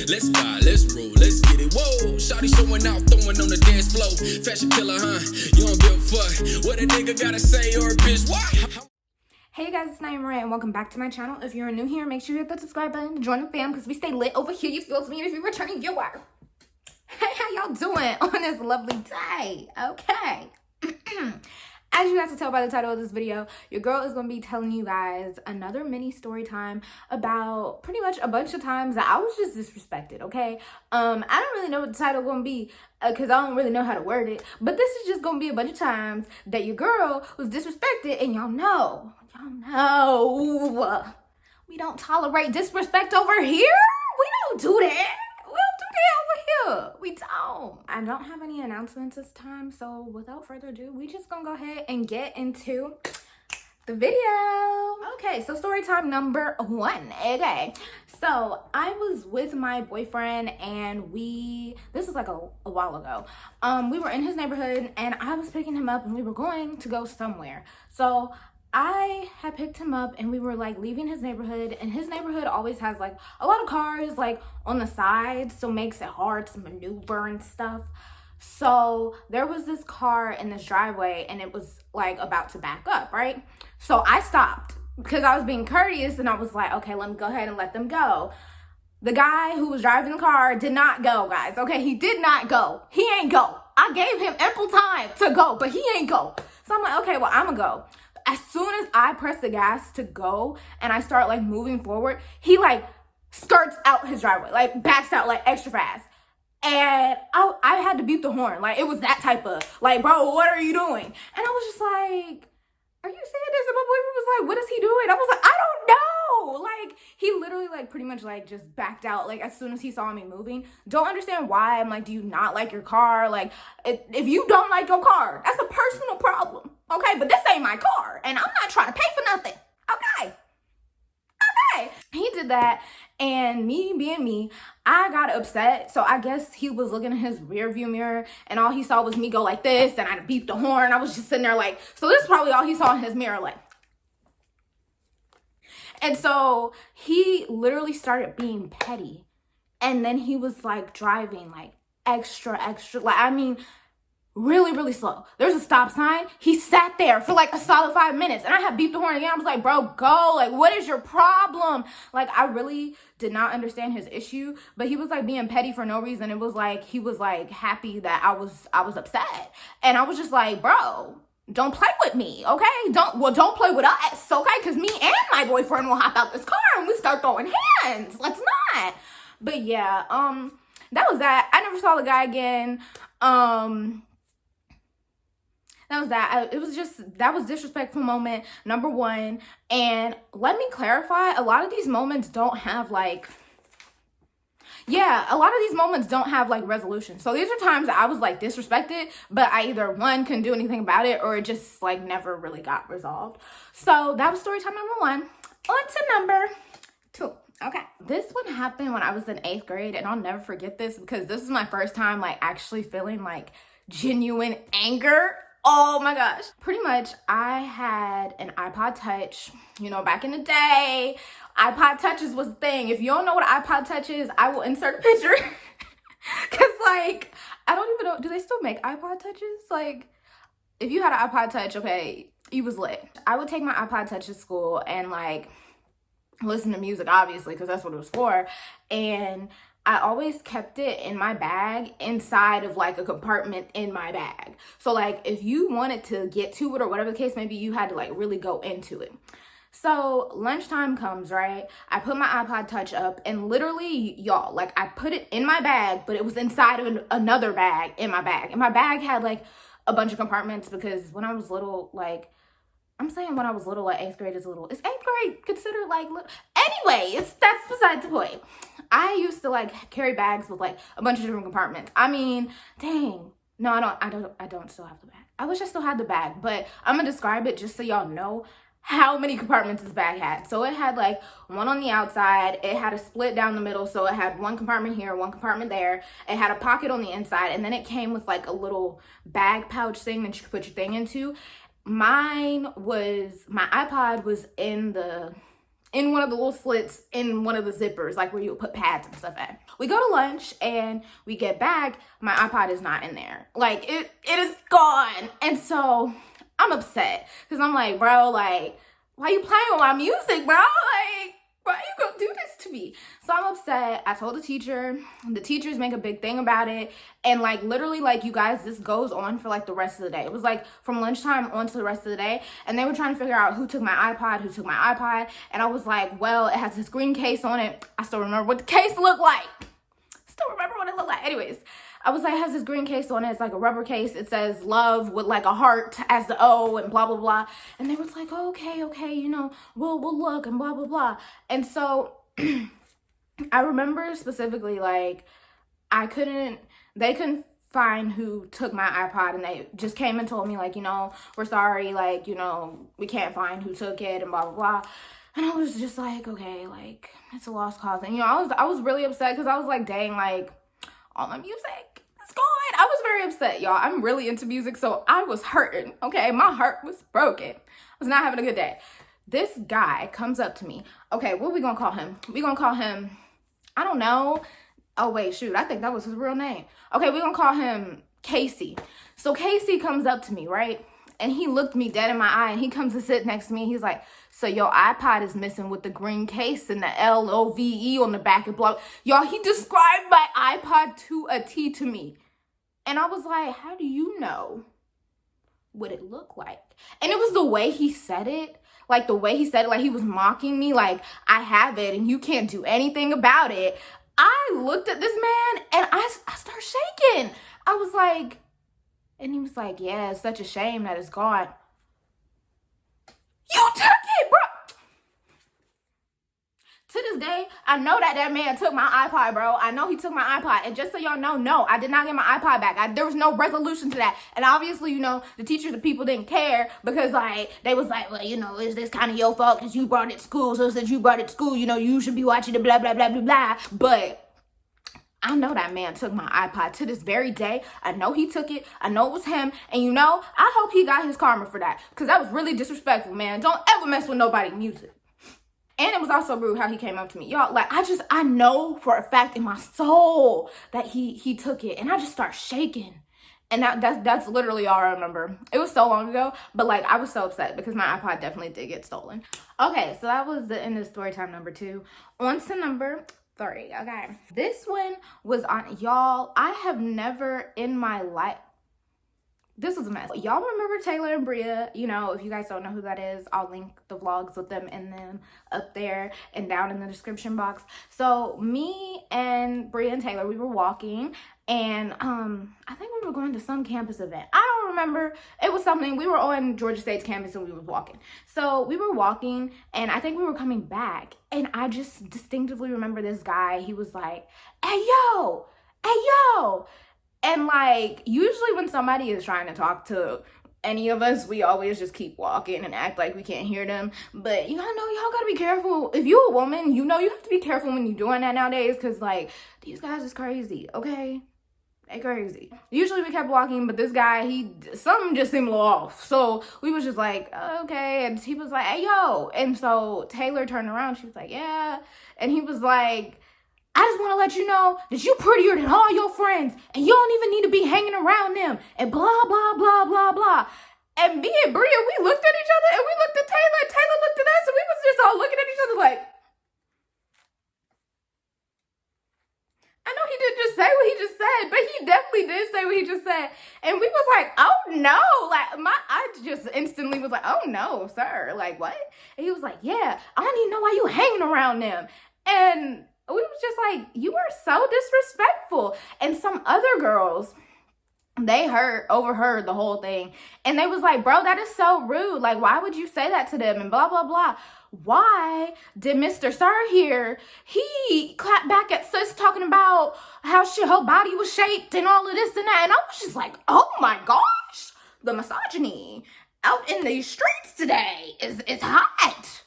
Let's vibe, let's roll, let's get it. Whoa, shawty showing out, throwing on the dance floor. Fashion killer, huh? You don't give a fuck what a nigga gotta say or a bitch. What? Hey guys, it's Naimahrae and welcome back to my channel. If you're new here, make sure you hit the subscribe button, join the fam because we stay lit over here. You feel me? If you're a returning viewer. Hey, how y'all doing on this lovely day? Okay. As you guys can tell by the title of this video, your girl is going to be telling you guys another mini story time about pretty much a bunch of times that I was just disrespected, okay? I don't really know what the title going to be because I don't really know how to word it, but this is just going to be a bunch of times that your girl was disrespected, and y'all know, we don't tolerate disrespect over here. We don't do that. We don't. I don't have any announcements this time, so without further ado, we just gonna go ahead and get into the video. Okay, so story time number 1. Okay, so I was with my boyfriend and this was like a while ago. We were in his neighborhood and I was picking him up and we were going to go somewhere. So I had picked him up and we were like leaving his neighborhood, and his neighborhood always has like a lot of cars like on the sides, so makes it hard to maneuver and stuff. So there was this car in this driveway and it was like about to back up, right? So I stopped because I was being courteous and I was like, okay, let me go ahead and let them go. The guy who was driving the car did not go, guys. Okay, he did not go. He ain't go. I gave him ample time to go, but he ain't go. So I'm like, okay, well, I'm gonna go. As soon as I press the gas to go and I start like moving forward, he like skirts out his driveway, like backs out like extra fast. And I had to beep the horn. Like it was that type of like, bro, what are you doing? And I was just like, are you serious? And my boyfriend was like, what is he doing? I was like, I don't know. Like he literally like pretty much like just backed out like as soon as he saw me moving. Don't understand why. I'm like, do you not like your car? Like if you don't like your car, that's a personal problem. Okay, but this ain't my car and I'm not trying to pay for nothing. Okay. He did that, and me being me, I got upset. So I guess he was looking in his rear view mirror and all he saw was me go like this, and I beeped the horn. I was just sitting there like, so this is probably all he saw in his mirror, like. And so he literally started being petty, and then he was like driving like extra, like, I mean, really slow. There's a stop sign. He sat there for like a solid 5 minutes, and I had beeped the horn again. I was like, bro, go. Like, what is your problem? Like, I really did not understand his issue, but he was like being petty for no reason. It was like he was like happy that I was upset, and I was just like, bro, don't play with me, okay? Don't play with us, okay? Because me and my boyfriend will hop out this car and we start throwing hands. Let's not. But yeah, that was that. I never saw the guy again. That was that. That was disrespectful moment number 1. And let me clarify, a lot of these moments don't have like, resolution. So these are times that I was like disrespected, but I either 1, couldn't do anything about it, or it just like never really got resolved. So that was story time number 1. On to number 2. Okay. This one happened when I was in 8th grade, and I'll never forget this because this is my first time like actually feeling like genuine anger. Oh my gosh. Pretty much I had an iPod Touch, you know, back in the day. iPod Touches was the thing. If you don't know what an iPod Touch is, I will insert a picture. Cause like, I don't even know, do they still make iPod Touches? Like, if you had an iPod Touch, okay, you was lit. I would take my iPod Touch to school and like listen to music, obviously, because that's what it was for. And I always kept it in my bag inside of like a compartment in my bag. So like if you wanted to get to it or whatever the case may be, you had to like really go into it. So lunchtime comes, right? I put my iPod Touch up, and literally, y'all, like I put it in my bag, but it was inside of another bag in my bag. And my bag had like a bunch of compartments because when I was little, like, I'm saying when I was little, like 8th grade is little. Is 8th grade considered like little? Anyways, that's beside the point. I used to like carry bags with like a bunch of different compartments. I mean, dang. No, I don't still have the bag. I wish I still had the bag, but I'm gonna describe it just so y'all know how many compartments this bag had. So it had like one on the outside. It had a split down the middle. So it had one compartment here, one compartment there. It had a pocket on the inside. And then it came with like a little bag pouch thing that you could put your thing into. My iPod was in the in one of the little slits in one of the zippers, like where you would put pads and stuff at. We go to lunch and we get back. My iPod is not in there. Like it is gone. And so I'm upset because I'm like, bro, like, why you playing with my music, bro? Like, why you gonna do this to me? So I'm upset. I told the teacher. The teachers make a big thing about it. And like literally, like, you guys, this goes on for like the rest of the day. It was like from lunchtime on to the rest of the day. And they were trying to figure out who took my iPod. And I was like, well, it has this green case on it. I still remember what the case looked like. Anyways, I was like, it has this green case on it. It's like a rubber case. It says love with like a heart as the O and blah, blah, blah. And they was like, oh, okay, you know, we'll look and blah, blah, blah. And so I remember specifically, like, they couldn't find who took my iPod, and they just came and told me, like, you know, we're sorry, like, you know, we can't find who took it and blah, blah, blah. And I was just like, okay, like, it's a lost cause. And, you know, I was really upset because I was like, dang, like, all my music is gone. I was very upset, y'all. I'm really into music, so I was hurting, okay? My heart was broken. I was not having a good day. This guy comes up to me. Okay, what are we gonna call him? We gonna call him, I don't know. Oh, wait, shoot. I think that was his real name. Okay, we're gonna call him Casey. So Casey comes up to me, right? And he looked me dead in my eye, and he comes to sit next to me. He's like, so your iPod is missing with the green case and the LOVE on the back and blah. Y'all, he described my iPod to a T to me. And I was like, how do you know what it looked like? And it was the way he said it. Like, the way he said it, like he was mocking me. Like, I have it and you can't do anything about it. I looked at this man and I started shaking. I was like, and he was like, yeah, it's such a shame that it's gone. You took it, bro. To this day, I know that man took my iPod, bro. I know he took my iPod. And just so y'all know, no, I did not get my iPod back. There was no resolution to that. And obviously, you know, the teachers and people didn't care because, like, they was like, well, you know, is this kind of your fault because you brought it to school? So since you brought it to school, you know, you should be watching the blah, blah, blah, blah, blah. But I know that man took my iPod. To this very day, I know he took it. I know it was him. And, you know, I hope he got his karma for that because that was really disrespectful, man. Don't ever mess with nobody's music. And it was also rude how he came up to me. Y'all, like, I know for a fact in my soul that he took it. And I just start shaking. And that's literally all I remember. It was so long ago. But, like, I was so upset because my iPod definitely did get stolen. Okay, so that was the end of story time number 2. On to number 3. Okay. This one was on, y'all, I have never in my life, this was a mess. Y'all remember Taylor and Bria? You know, if you guys don't know who that is, I'll link the vlogs with them in them up there and down in the description box. So me and Bria and Taylor, we were walking, and I think we were going to some campus event. I don't remember. It was something. We were on Georgia State's campus and we were walking. So we were walking, and I think we were coming back, and I just distinctively remember this guy. He was like, hey yo. And, like, usually when somebody is trying to talk to any of us, we always just keep walking and act like we can't hear them. But y'all know, y'all gotta be careful. If you're a woman, you know you have to be careful when you're doing that nowadays because, like, these guys is crazy, okay? They crazy. Usually we kept walking, but this guy, something just seemed a little off. So we was just like, okay. And he was like, hey, yo. And so Taylor turned around. She was like, yeah. And he was like, I just want to let you know that you prettier than all your friends and you don't even need to be hanging around them and blah, blah, blah, blah, blah. And me and Bria, we looked at each other and we looked at Taylor. Taylor looked at us and we was just all looking at each other like, I know he didn't just say what he just said, but he definitely did say what he just said. And we was like, oh no. Like, I just instantly was like, oh no, sir. Like, what? And he was like, yeah, I don't even know why you hanging around them. And we was just like, you are so disrespectful. And some other girls, they overheard the whole thing. And they was like, bro, that is so rude. Like, why would you say that to them? And blah, blah, blah. Why did Mr. Sir here, he clapped back at sis talking about how her body was shaped and all of this and that. And I was just like, oh my gosh, the misogyny out in these streets today is hot.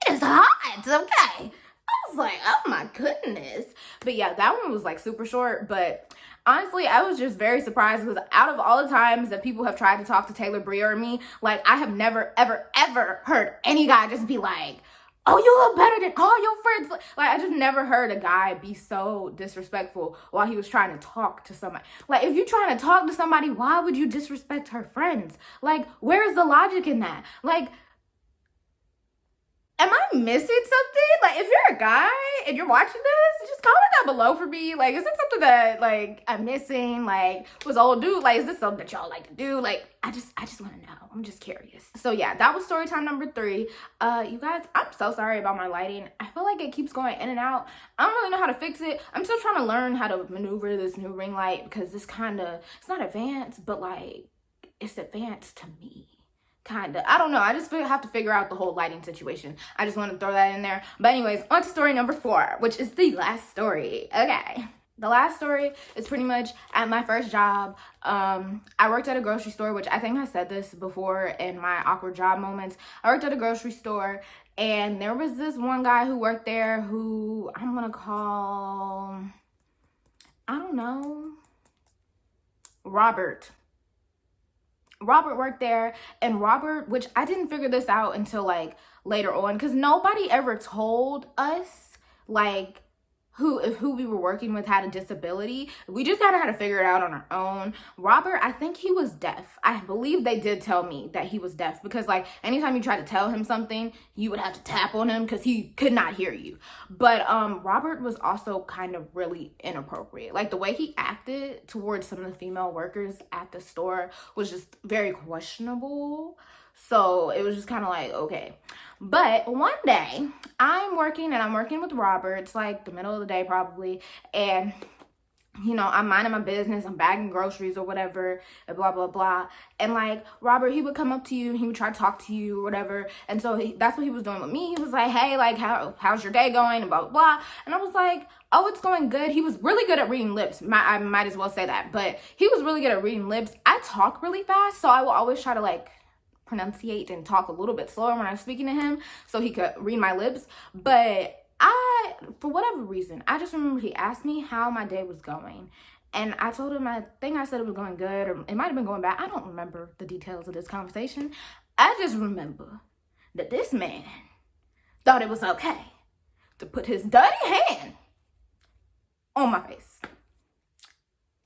It is hot, okay. I was like, oh my goodness. But yeah, that one was like super short. But honestly, I was just very surprised because out of all the times that people have tried to talk to Taylor, Bria, or me, like, I have never, ever, ever heard any guy just be like, oh, you look better than all your friends. Like, I just never heard a guy be so disrespectful while he was trying to talk to somebody. Like, if you're trying to talk to somebody, why would you disrespect her friends? Like, where's the logic in that? Like, am I missing something? Like, if you're a guy and you're watching this, just comment down below for me. Like, is this something that, like, I'm missing? Like, was old dude, like, is this something that y'all like to do? Like, I just want to know. I'm just curious. So, yeah, that was story time number 3. You guys, I'm so sorry about my lighting. I feel like it keeps going in and out. I don't really know how to fix it. I'm still trying to learn how to maneuver this new ring light because this kind of, it's not advanced, but, like, it's advanced to me. Kinda. I don't know. I just have to figure out the whole lighting situation. I just want to throw that in there. But anyways, on to story number 4, which is the last story. Okay. The last story is pretty much at my first job. I worked at a grocery store, which I think I said this before in my awkward job moments. I worked at a grocery store, and there was this one guy who worked there who I'm going to call, I don't know, Robert worked there, and Robert, which I didn't figure this out until like later on, because nobody ever told us like who we were working with had a disability. We just kind of had to figure it out on our own. Robert, I think he was deaf. I believe they did tell me that he was deaf, because like anytime you try to tell him something, you would have to tap on him because he could not hear you. But Robert was also kind of really inappropriate. Like the way he acted towards some of the female workers at the store was just very questionable. So it was just kind of like, okay. But one day I'm working with Robert. It's like the middle of the day probably. And, you know, I'm minding my business. I'm bagging groceries or whatever, and blah, blah, blah. And like Robert, he would come up to you. He would try to talk to you or whatever. And so that's what he was doing with me. He was like, hey, like, how's your day going? And blah, blah, blah. And I was like, oh, it's going good. He was really good at reading lips. I might as well say that. But he was really good at reading lips. I talk really fast, so I will always try to like pronunciate and talk a little bit slower when I'm speaking to him so he could read my lips. But for whatever reason, I just remember he asked me how my day was going, and I told him, I think I said it was going good, or it might have been going bad. I don't remember the details of this conversation. I just remember that this man thought it was okay to put his dirty hand on my face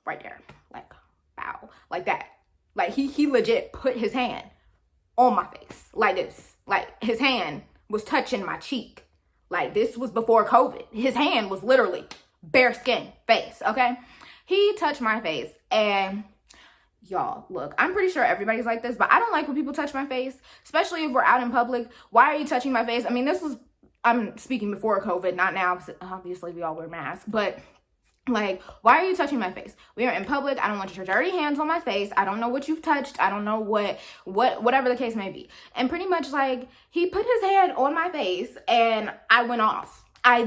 right there, like bow, like that. Like he legit put his hand on my face like this. Like his hand was touching my cheek. Like this was before COVID. His hand was literally bare skin face, okay? He touched my face, and y'all, look, I'm pretty sure everybody's like this, but I don't like when people touch my face, especially if we're out in public. Why are you touching my face? I mean, I'm speaking before COVID, not now, because obviously we all wear masks, but like, why are you touching my face? We are in public. I don't want your dirty hands on my face. I don't know what you've touched. I don't know whatever the case may be. And pretty much like he put his hand on my face, and I went off. I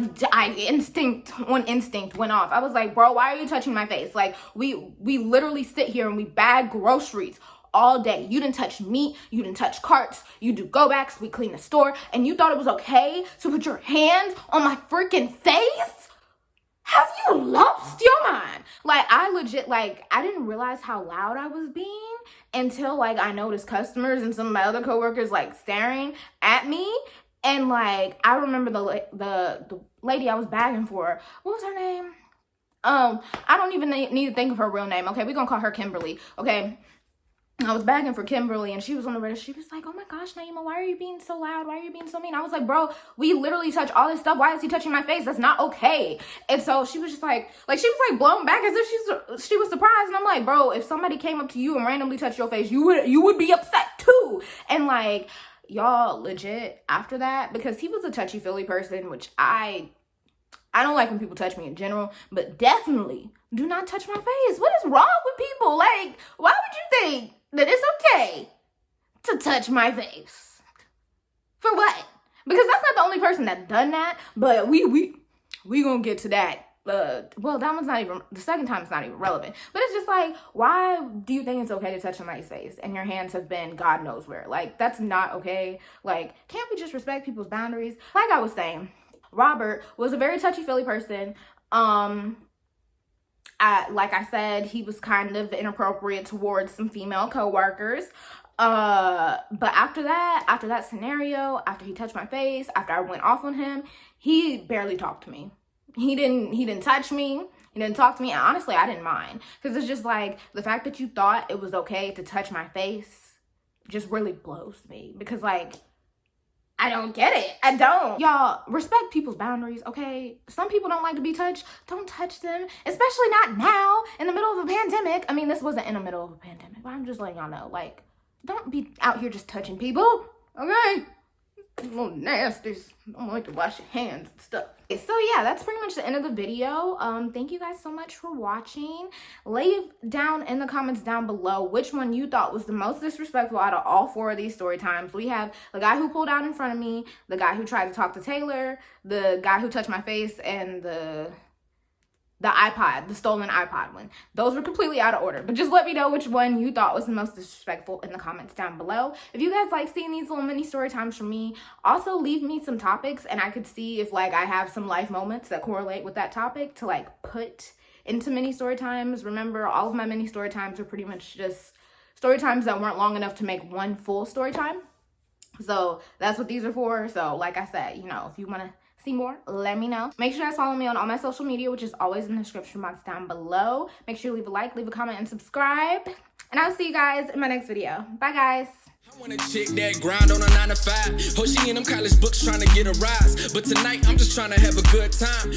instinct went off. I was like, bro, why are you touching my face? Like we literally sit here and we bag groceries all day. You didn't touch meat. You didn't touch carts. You do go backs. We clean the store, and you thought it was okay to put your hand on my freaking face? Have you lost your mind? Like, I legit, like, I didn't realize how loud I was being until, like, I noticed customers and some of my other coworkers, like, staring at me. And, like, I remember the lady I was bagging for. What was her name? I don't even need to think of her real name, okay? We're gonna call her Kimberly, okay? I was bagging for Kimberly, and she was on the register. She was like, oh my gosh, Naimah, why are you being so loud? Why are you being so mean? I was like, bro, we literally touch all this stuff. Why is he touching my face? That's not okay. And so she was just like she was like blown back as if she was surprised. And I'm like, bro, if somebody came up to you and randomly touched your face, you would be upset too. And like, y'all, legit, after that, because he was a touchy-feely person, which I don't like when people touch me in general, but definitely do not touch my face. What is wrong with people? Like, why would you think that it's okay to touch my face? For what? Because that's not the only person that's done that, but we gonna get to that. Well, that one's not even, the second time it's not even relevant. But it's just like, why do you think it's okay to touch somebody's face and your hands have been God knows where? Like, that's not okay. Like, can't we just respect people's boundaries? Like I was saying, Robert was a very touchy-feely person. Like I said, he was kind of inappropriate towards some female coworkers. But after that scenario, after he touched my face, after I went off on him, he barely talked to me. He didn't touch me. He didn't talk to me. And honestly, I didn't mind. Because it's just like, the fact that you thought it was okay to touch my face just really blows me. Because, like, I don't get it. I don't. Y'all, respect people's boundaries, okay? Some people don't like to be touched. Don't touch them. Especially not now, in the middle of a pandemic. I mean, this wasn't in the middle of a pandemic, but I'm just letting y'all know, like, don't be out here just touching people, okay? Little nasties. Don't like to wash your hands and stuff. Okay, so yeah, that's pretty much the end of the video. Thank you guys so much for watching. Leave down in the comments down below which one you thought was the most disrespectful out of all 4 of these story times. We have the guy who pulled out in front of me, the guy who tried to talk to Taylor, the guy who touched my face, and the iPod, the stolen iPod one. Those were completely out of order, but just let me know which one you thought was the most disrespectful in the comments down below. If you guys like seeing these little mini story times from me, also leave me some topics and I could see if like I have some life moments that correlate with that topic to like put into mini story times. Remember, all of my mini story times are pretty much just story times that weren't long enough to make one full story time. So that's what these are for. So like I said, you know, if you want to see more, let me know. Make sure you guys follow me on all my social media, which is always in the description box down below. Make sure you leave a like, leave a comment, and subscribe. And I'll see you guys in my next video. Bye, guys. I want a chick that grind on a 9 to 5. Oh, she in them college books trying to get a rise. But tonight, I'm just trying to have a good time.